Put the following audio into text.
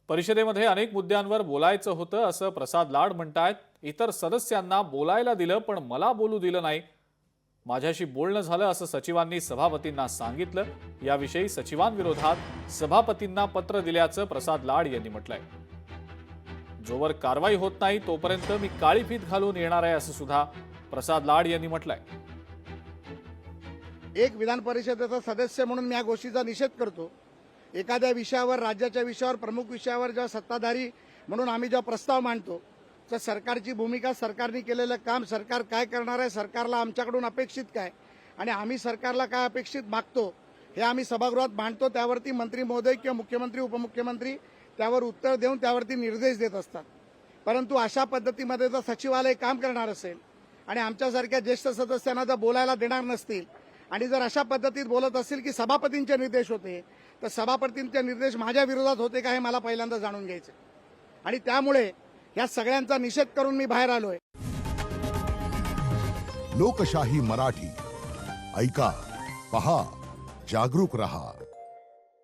परिषदेमध्ये अनेक मुद्द्यांवर बोलायचं होतं असं प्रसाद लाड म्हणतायत। इतर सदस्यांना बोलायला दिलं पण मला बोलू दिलं नाही। माझ्याशी बोलणं झालं असं सचिवांनी सभापतींना सांगितलं। याविषयी सचिवांविरोधात सभापतींना पत्र दिल्याचं प्रसाद लाड यांनी म्हटलंय। जोवर कारवाई होत नाही तोपर्यंत मी काळी फीत घालून येणार आहे असं सुद्धा प्रसाद लाड यांनी म्हटलंय। एक विधान परिषदेचा सदस्य म्हणून मी या गोष्टीचा निषेध करतो। एखाद्या विषयावर, राज्याच्या विषयावर, प्रमुख विषयावर जेव्हा सत्ताधारी म्हणून आम्ही जेव्हा प्रस्ताव मांडतो तर सरकारची भूमिका, सरकारने केलेलं काम, सरकार काय करणार आहे, सरकारला आमच्याकडून अपेक्षित काय आणि आम्ही सरकारला काय अपेक्षित मागतो हे आम्ही सभागृहात मांडतो। त्यावरती मंत्री महोदय किंवा मुख्यमंत्री, उपमुख्यमंत्री त्यावर उत्तर देऊन त्यावरती निर्देश देत असतात। परंतु अशा पद्धतीमध्ये जर सचिवालय काम करणार असेल आणि आमच्यासारख्या ज्येष्ठ सदस्यांना जर बोलायला देणार नसतील आणि जर अशा पद्धतीत बोलत असतील की सभापतींचे निर्देश होते तर सभापतींचे निर्देश माझ्या विरोधात होते का हे मला पहिल्यांदा जाणून घ्यायचे आणि त्यामुळे या सगळ्यांचा निषेध करून मी बाहेर आलोय। लोकशाही मराठी ऐका, पहा, जागरूक रहा।